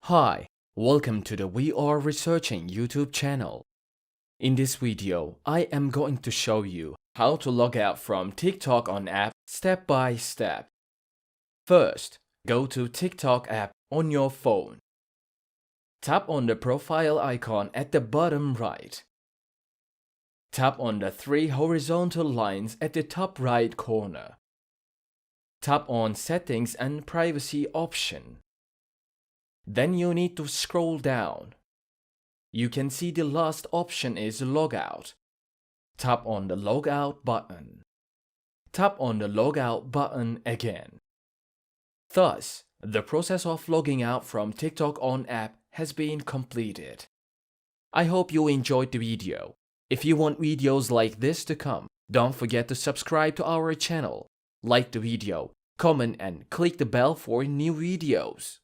Hi, welcome to the We Are Researching YouTube channel. In this video, I am going to show you how to log out from TikTok on app step by step. First, go to TikTok app on your phone. Tap on the profile icon at the bottom right. Tap on the three horizontal lines at the top right corner. Tap on Settings and Privacy option. Then you need to scroll down. You can see the last option is Logout. Tap on the Logout button. Tap on the Logout button again. Thus, the process of logging out from TikTok on app has been completed. I hope you enjoyed the video. If you want videos like this to come, don't forget to subscribe to our channel, like the video, comment and click the bell for new videos.